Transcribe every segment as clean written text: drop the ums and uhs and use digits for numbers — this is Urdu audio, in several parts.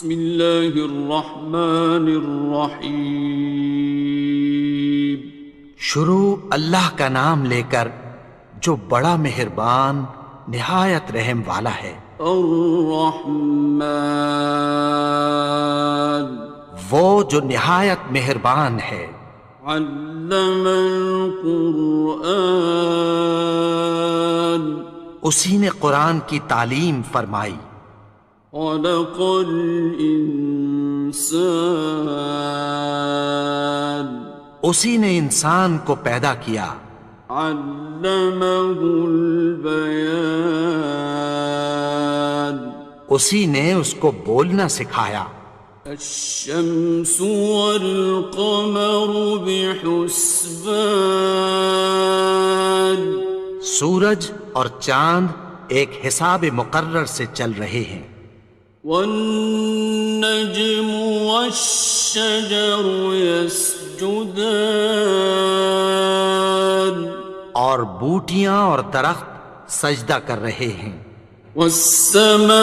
بسم اللہ الرحمن الرحیم۔ شروع اللہ کا نام لے کر جو بڑا مہربان نہایت رحم والا ہے۔ الرحمن، وہ جو نہایت مہربان ہے۔ علم القرآن، اسی نے قرآن کی تعلیم فرمائی۔ خلق الانسان، اسی نے انسان کو پیدا کیا۔ علمہ البیان، اسی نے اس کو بولنا سکھایا۔ الشمس والقمر بحسبان، سورج اور چاند ایک حساب مقرر سے چل رہے ہیں۔ والنجم والشجر يسجدان، اور بوٹیاں اور درخت سجدہ کر رہے ہیں۔ والسماء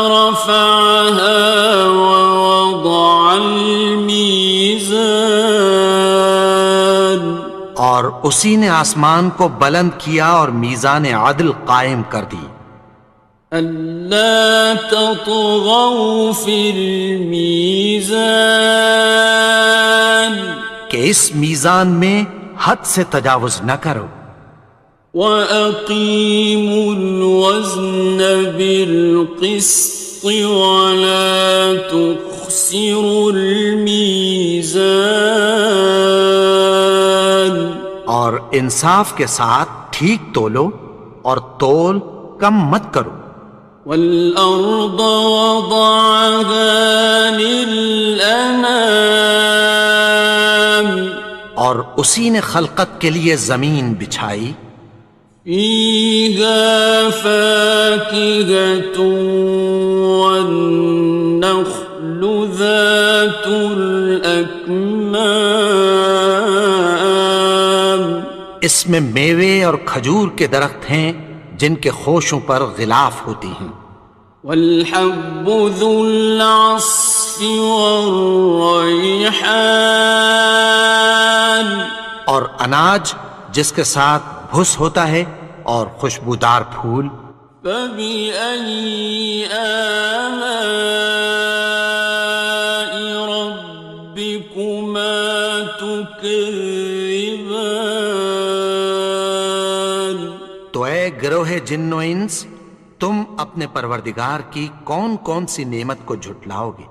رفعها ووضع الميزان، اور اسی نے آسمان کو بلند کیا اور میزان عدل قائم کر دی۔ ألا تطغوا في الميزان، کہ اس میزان میں حد سے تجاوز نہ کرو۔ وَأَقِيمُوا الْوَزْنَ بِالْقِسْطِ وَلَا تُخْسِرُوا الْمِيزَانَ، اور انصاف کے ساتھ ٹھیک تولو اور تول کم مت کرو۔ وَالْأَرْضَ وَضَعَهَا لِلْأَنَامِ، اور اسی نے خلقت کے لیے زمین بچھائی۔ فِيهَا فَاكِهَةٌ وَالنَّخْلُ ذَاتُ الْأَكْمَامِ، اس میں میوے اور کھجور کے درخت ہیں جن کے خوشوں پر غلاف ہوتی ہیں۔ وَالْحَبُّ ذُو الْعَصْفِ وَالرَّيْحَانِ، اور اناج جس کے ساتھ بھس ہوتا ہے اور خوشبودار پھول۔ فَبِأَيِّ آلَاءِ رَبِّكُمَا تُكَذِّبَانِ، تو اے گروہ جن و انس، تم اپنے پروردگار کی کون کون سی نعمت کو جھٹلاؤ گے؟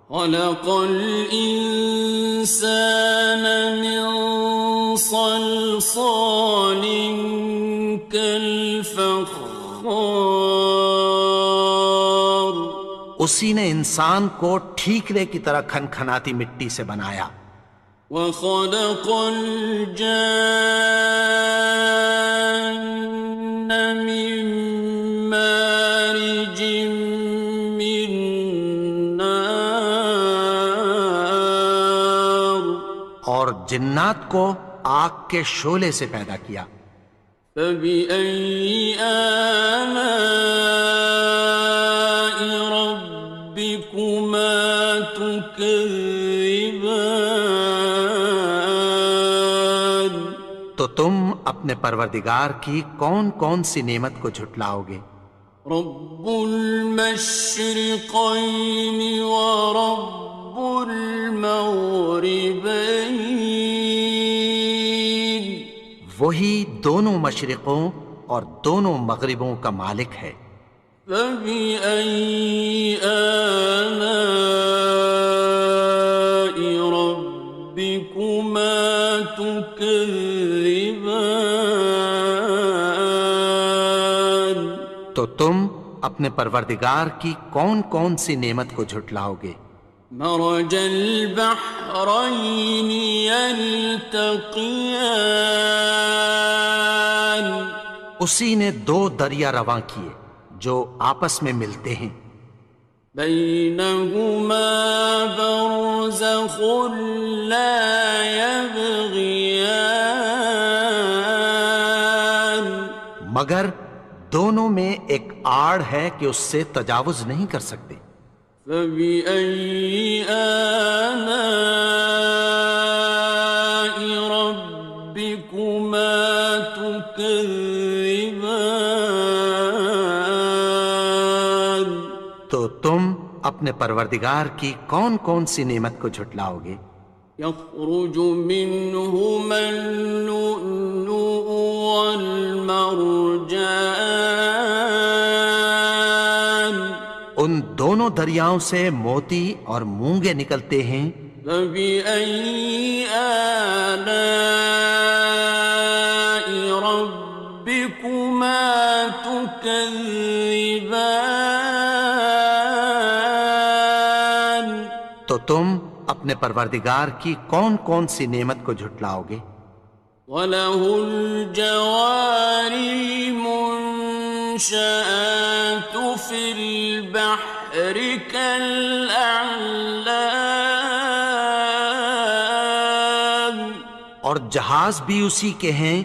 خَلَقَ الْإِنسَانَ مِنْ صَلْصَالٍ كَالْفَخَّارِ، اسی نے انسان کو ٹھیکرے کی طرح کھنکھناتی مٹی سے بنایا۔ وَخَلَقَ الْجَانَّ مِن مَّارِجٍ مِّن نَّارٍ، اور جنات کو آگ کے شعلے سے پیدا کیا۔ فَبِأَيِّ آلَاءِ رَبِّكُمَا تُكَذِّبَانِ، تو تم اپنے پروردگار کی کون کون سی نعمت کو جھٹلاؤ گے؟ رب المشرقین ورب المغربین، وہی دونوں مشرقوں اور دونوں مغربوں کا مالک ہے۔ فَبِأَيِّ آلَاءِ رَبِّكُمَا تُكَذِّبَانِ، تو تم اپنے پروردگار کی کون کون سی نعمت کو جھٹلاؤ گے؟ مرج البحرین یلتقیان، اسی نے دو دریا رواں کیے جو آپس میں ملتے ہیں۔ بینہما برزخ لا یبغیان، مگر دونوں میں ایک آڑ ہے کہ اس سے تجاوز نہیں کر سکتے۔ فبأي آلاء ربكما تكذبان؟ تو تم اپنے پروردگار کی کون کون سی نعمت کو جھٹلاؤ گے؟ يخرج منهما اللؤلؤ والمرجان ان دونوں دریاؤں سے موتی اور مونگے نکلتے ہیں۔ فبأي آلاء ربكما تكذبان؟ تو تم اپنے پروردگار کی کون کون سی نعمت کو جھٹلاؤ گے؟ وَلَهُ الْجَوَارِ الْمُنشَآتُ فِي الْبَحْرِ كَالْأَعْلَامِ، اور جہاز بھی اسی کے ہیں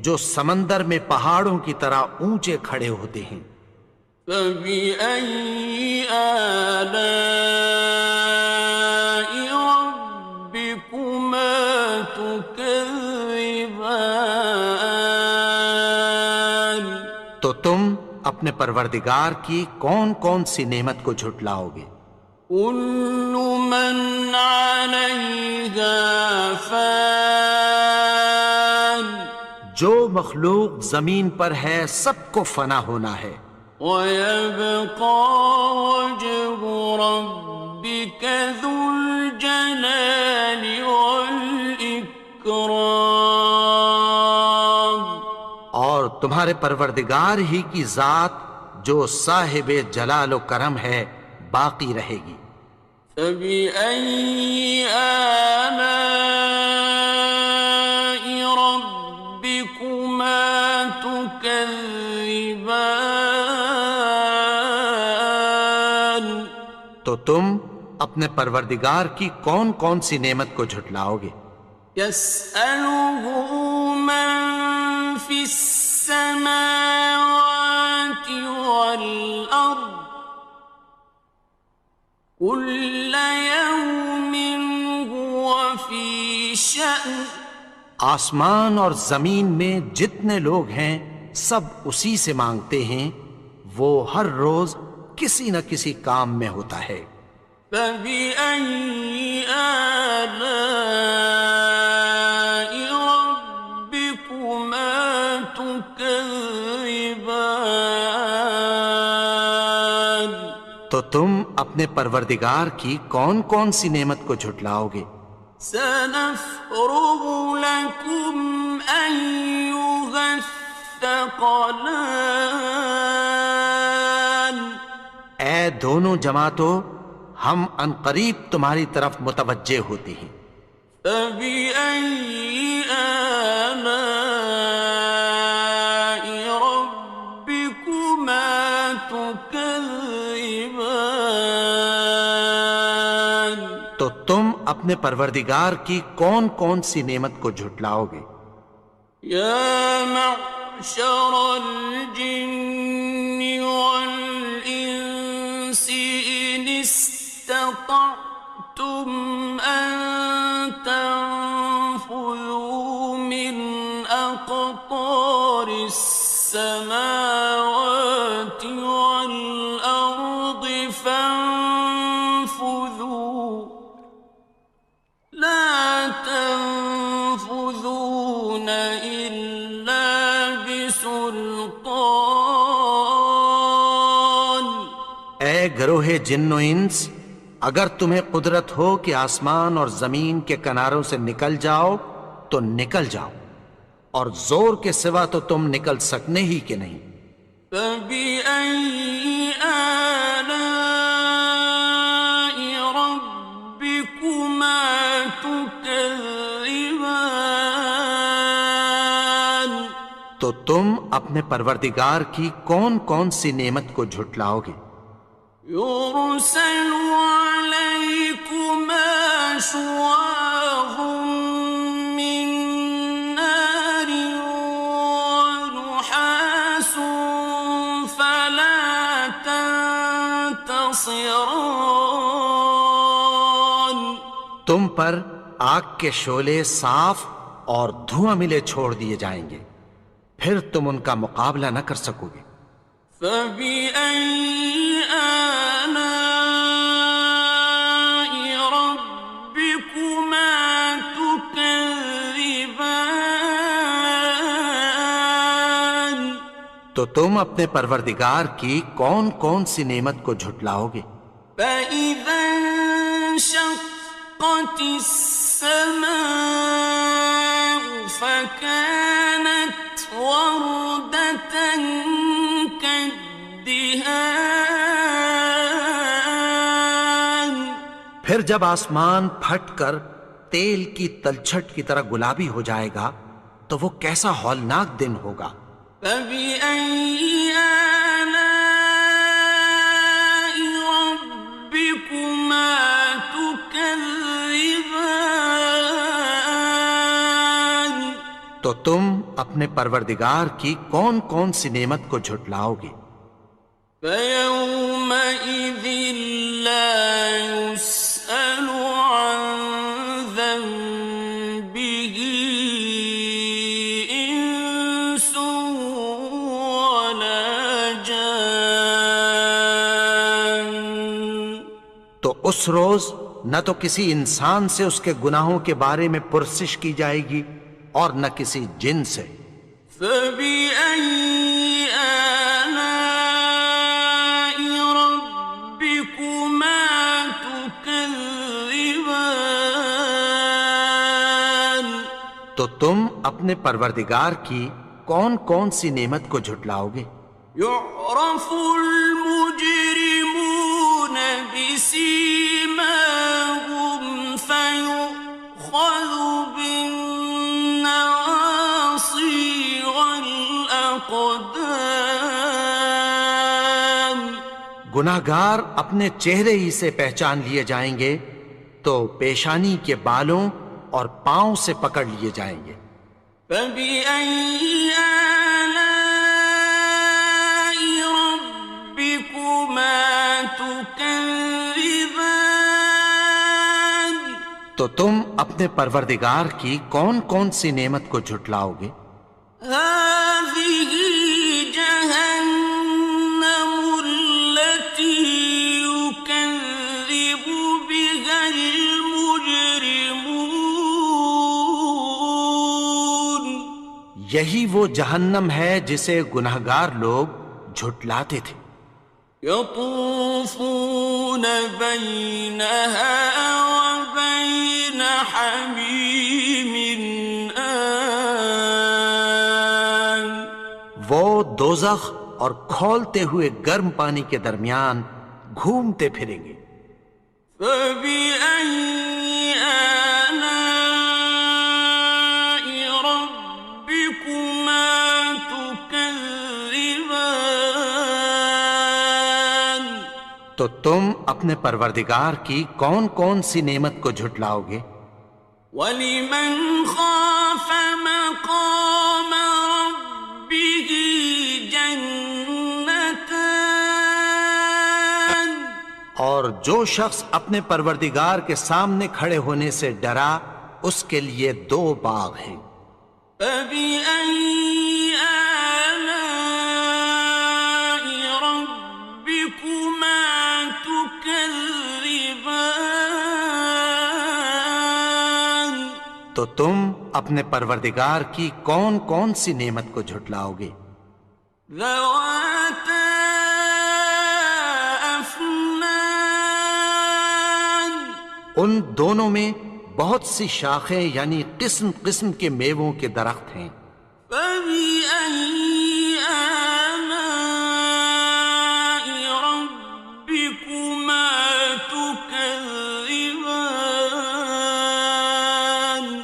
جو سمندر میں پہاڑوں کی طرح اونچے کھڑے ہوتے ہیں۔ فَبِأَيِّ آلَاءِ رَبِّكُمَا تُكَذِّبَانِ؟ تو تم اپنے پروردگار کی کون کون سی نعمت کو جھٹلاؤ گے؟ كُلُّ مَنْ عَلَيْهَا فَانٍ، جو مخلوق زمین پر ہے سب کو فنا ہونا ہے۔ وَيَبْقَى وَجْهُ رَبِّكَ ذُو الْجَلَالِ وَالْإِكْرَامِ، اور تمہارے پروردگار ہی کی ذات جو صاحب جلال و کرم ہے باقی رہے گی۔ فَبِأَيِّ آلَاءِ رَبِّكُمَا تُكَذِّبَانِ؟ تو تم اپنے پروردگار کی کون کون سی نعمت کو جھٹلاؤ گے؟ يَسْأَلُهُ مَن فِي السَّمَاوَاتِ وَالْأَرْضِ كُلَّ يَوْمٍ هُوَ فِي شَأْنٍ، آسمان اور زمین میں جتنے لوگ ہیں سب اسی سے مانگتے ہیں، وہ ہر روز کسی نہ کسی کام میں ہوتا ہے۔ فَبِأَيِّ آلَاءِ رَبِّكُمَا تُكَذِّبَانِ؟ تو تم اپنے پروردگار کی کون کون سی نعمت کو جھٹلاؤ گے؟ سَنَفْرُغُ لَكُمْ أَيُّهَ الثَّقَلَانِ؟ اے دونوں جماعتوں، ہم عنقریب تمہاری طرف متوجہ ہوتے ہیں۔ فَبِأَيِّ آلَاءِ رَبِّكُمَا تُكَذِّبَانِ؟ تو تم اپنے پروردگار کی کون کون سی نعمت کو جھٹلاؤ گے؟ يَا مَعْشَرَ الْجِنِّ وَالْإِنسِ إِنِ اسْتَطَعْتُمْ أَن تَنفُذُوا مِنْ أَقْطَارِ السَّمَاوَاتِ وَالْأَرْضِ فَانفُذُوا لَا تَنفُذُونَ إِلَّا بِسُلْطَانٍ۔ اے گروہ جن و انس، اگر تمہیں قدرت ہو کہ آسمان اور زمین کے کناروں سے نکل جاؤ تو نکل جاؤ، اور زور کے سوا تو تم نکل سکنے ہی کہ نہیں۔ فَبِأَيِّ آلَاءِ رَبِّكُمَا تُكَذِّبَانِ؟ تو تم اپنے پروردگار کی کون کون سی نعمت کو جھٹلاؤ گے؟ يُرْسَلُ عَلَيْكُمَا شُوَاظٌ مِّن نَّارٍ وَنُحَاسٌ ينتصران تم پر آگ کے شعلے صاف اور دھواں ملے چھوڑ دیے جائیں گے، پھر تم ان کا مقابلہ نہ کر سکو گے۔ فبأي آلاء ربكما تكذبان تو تم اپنے پروردگار کی کون کون سی نعمت کو جھٹلاؤ گے؟ فإذا انشقت السماء فكانت وردة كالدهان پھر جب آسمان پھٹ کر تیل کی تلچھٹ کی طرح گلابی ہو جائے گا تو وہ کیسا ہولناک دن ہوگا۔ فبأي آلاء ربكما تكذبان تو تم اپنے پروردگار کی کون کون سی نعمت کو جھٹلاؤ گے؟ فيومئذ لا يسأل عن ذنبه إنس ولا جان تو اس روز نہ تو کسی انسان سے اس کے گناہوں کے بارے میں پرسش کی جائے گی اور نہ کسی جن سے۔ فبأي آلاء ربكما تكذبان تو تم اپنے پروردگار کی کون کون سی نعمت کو جھٹلاؤ گے؟ يعرف المجرمون بسيماهم فيؤخذ بالنواصي والأقدام گناہگار اپنے چہرے ہی سے پہچان لیے جائیں گے تو پیشانی کے بالوں اور پاؤں سے پکڑ لیے جائیں گے۔ فبأي آلاء ربكما تكذبان تو تم اپنے پروردگار کی کون کون سی نعمت کو جھٹلاؤ گے؟ هذه جهنم التي يكذب بها المجرمون یہی وہ جہنم ہے جسے گناہگار لوگ جھٹلاتے تھے۔ يطوفون بينها وبين حميم آن وہ دوزخ اور کھولتے ہوئے گرم پانی کے درمیان گھومتے پھریں گے۔ فبأي آلاء ربكما تكذبان تو تم اپنے پروردگار کی کون کون سی نعمت کو جھٹلاؤ گے؟ وَلِمَنْ خَافَ مَقَامَ رَبِّهِ جَنَّتَانِ اور جو شخص اپنے پروردگار کے سامنے کھڑے ہونے سے ڈرا اس کے لیے دو باغ ہیں۔ فَبِأَيِّ آلَاءِ رَبِّكُمَا تُكَذِّبَانِ تو تم اپنے پروردگار کی کون کون سی نعمت کو جھٹلاؤ گے؟ ذَوَاتَا أَفْنَانٍ ان دونوں میں بہت سی شاخیں یعنی قسم قسم کے میووں کے درخت ہیں۔ فَبِأَيِّ آلَاءِ رَبِّكُمَا تُكَذِّبَانِ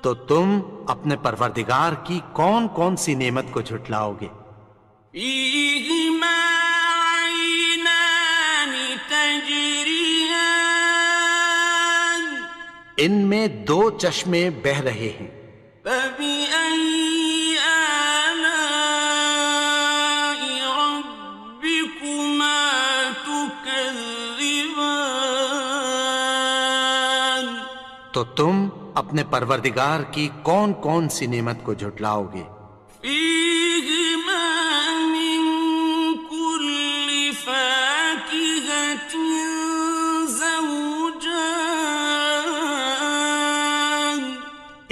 تو تم اپنے پروردگار کی کون کون سی نعمت کو جھٹلاؤ گے؟ فِيهِمَا عَيْنَانِ تَجْرِيَانِ ان میں دو چشمے بہہ رہے ہیں۔ فَبِأَيِّ آلَاءِ رَبِّكُمَا تُكَذِّبَانِ تم اپنے پروردگار کی کون کون سی نعمت کو جھٹلاؤ گے؟ فيهما من كل فاكهة زوجان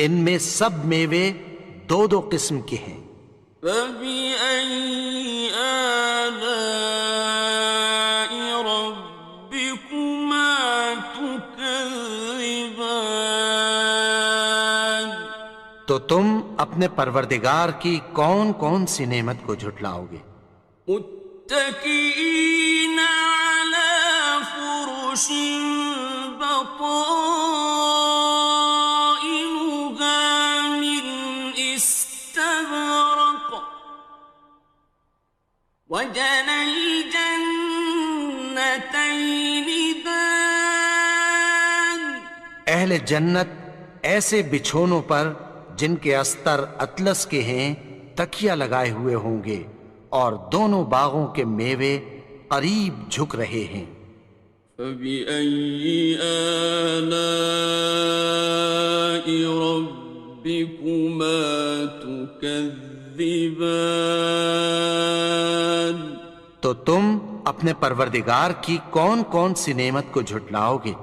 ان میں سب میوے دو دو قسم کے ہیں۔ فبأي آلاء ربكما تكذبان تو تم اپنے پروردگار کی کون کون سی نعمت کو جھٹلاؤ گے؟ متكئين على فرش بطائنها من استبرق وجنى الجنتين دان اہل جنت ایسے بچھونوں پر جن کے استر اطلس کے ہیں تکیہ لگائے ہوئے ہوں گے، اور دونوں باغوں کے میوے قریب جھک رہے ہیں۔ فبأي آلاء ربكما تكذبان تو تم اپنے پروردگار کی کون کون سی نعمت کو جھٹلاؤ گے؟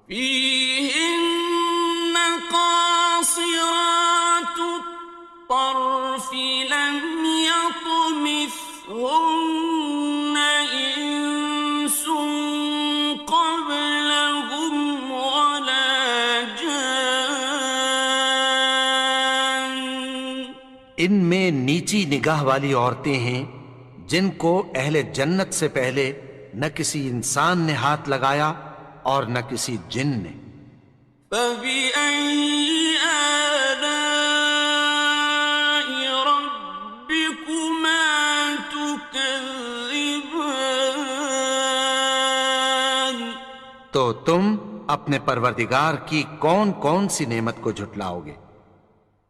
فيهن قاصرات الطرف لم يطمثهن إنس قبلهم ولا جان ان میں نیچی نگاہ والی عورتیں ہیں جن کو اہل جنت سے پہلے نہ کسی انسان نے ہاتھ لگایا اور نہ کسی جن نے۔ فبأي آلاء ربكما تكذبان تو تم اپنے پروردگار کی کون کون سی نعمت کو جھٹلاؤ گے؟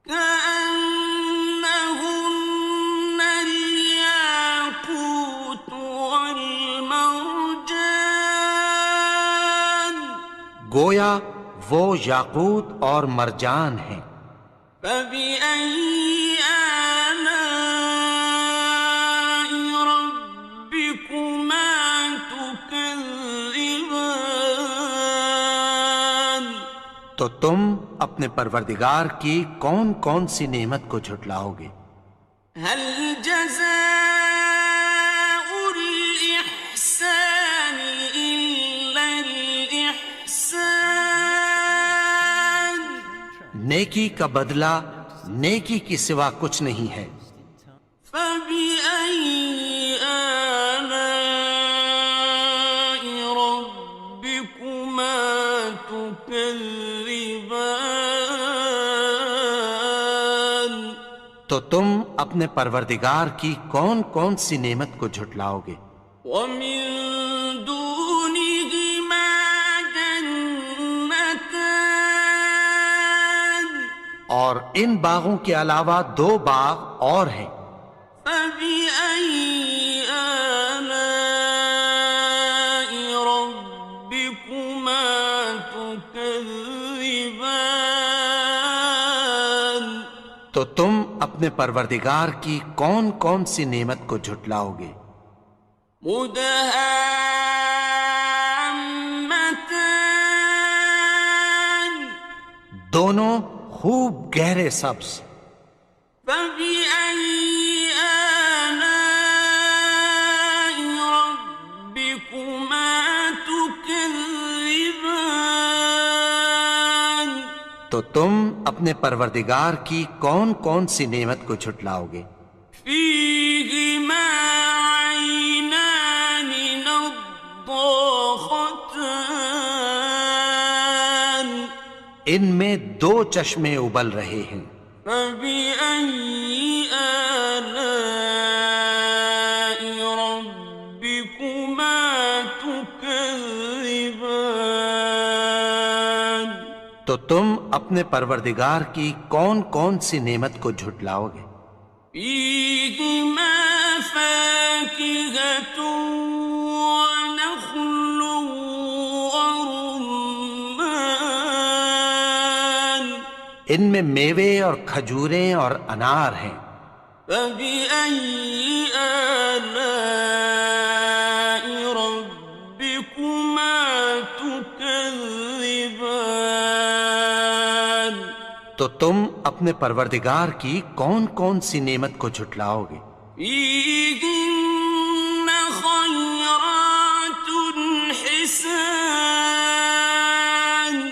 كأنهن الياقوت والمرجان گویا وہ یاقوت اور مرجان ہیں۔ فبأي آلاء ربكما تكذبان تو تم اپنے پروردگار کی کون کون سی نعمت کو جھٹلاؤ گے؟ هل جزاء الإحسان إلا الإحسان نیکی کا بدلہ نیکی کی سوا کچھ نہیں ہے۔ فبأي آلاء ربكما تكذبان تو تم اپنے پروردگار کی کون کون سی نعمت کو جھٹلاؤ گے؟ ومن دونهما جنتان اور ان باغوں کے علاوہ دو باغ اور ہیں۔ فبأي آلاء ربكما تكذبان تو تم اپنے پروردگار کی کون کون سی نعمت کو جھٹلاؤ گے؟ مدهامتان دونوں خوب گہرے سبز۔ فبأي آلاء ربكما تكذبان تو تم اپنے پروردگار کی کون کون سی نعمت کو جھٹلاؤ گے؟ فيهما عينان نضاختان ان میں دو چشمے ابل رہے ہیں۔ فبأي آلاء ربكما تكذبان تو تم اپنے پروردگار کی کون کون سی نعمت کو جھٹلاؤ گے؟ فيهما فاكهة ونخل ورمان ان میں میوے اور کھجوریں اور انار ہیں۔ فبأي آلاء ربكما تكذبان؟ تو تم اپنے پروردگار کی کون کون سی نعمت کو جھٹلاؤ گے؟ فيهن خيرات حسان،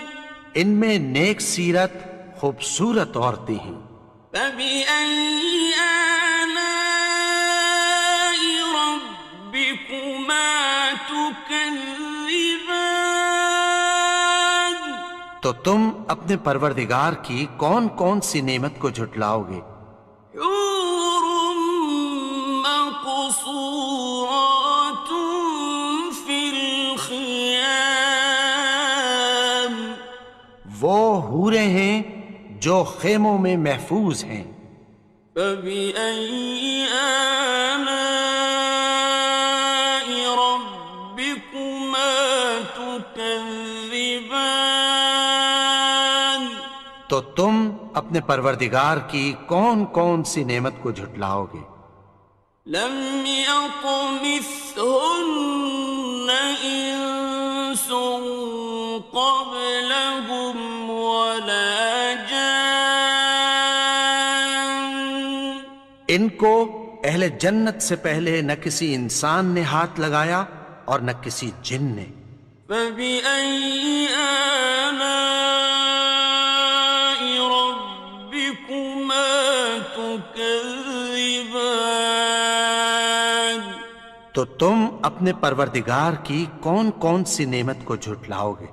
ان میں نیک سیرت خوبصورت عورتیں ہیں۔ فبأي آلاء ربكما تكذبان؟ تو تم اپنے پروردگار کی کون کون سی نعمت کو جھٹلاؤ گے؟ حور مقصورات في الخيام، وہ حوریں ہیں جو خیموں میں محفوظ ہیں۔ فبأي آلاء ربكما تكذبان؟ تو تم اپنے پروردگار کی کون کون سی نعمت کو جھٹلاؤ گے؟ لم يطمثهن إنس قبلهم ولا جان، ان کو اہل جنت سے پہلے نہ کسی انسان نے ہاتھ لگایا اور نہ کسی جن نے۔ فبأي آلاء ربكما تكذبان؟ تو تم اپنے پروردگار کی کون کون سی نعمت کو جھٹلاؤ گے؟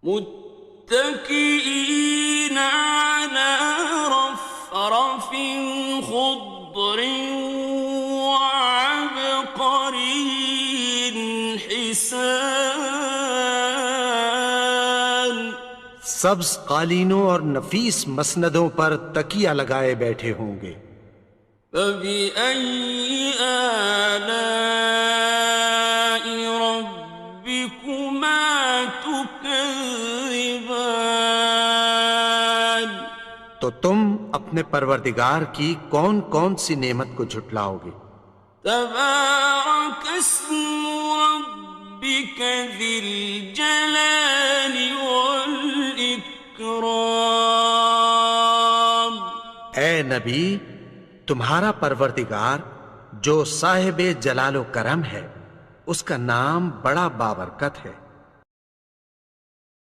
متكئين على رفرف خضر وعبقري حسان، سبز قالینوں اور نفیس مسندوں پر تکیہ لگائے بیٹھے ہوں گے۔ فبأي آلاء ربكما تكذبان؟ تو تم اپنے پروردگار کی کون کون سی نعمت کو جھٹلاؤ گے؟ تبارك اسم ربك ذي الجلال والإكرام۔ اے نبی، تمہارا پروردگار جو صاحب جلال و کرم ہے، اس کا نام بڑا بابرکت ہے۔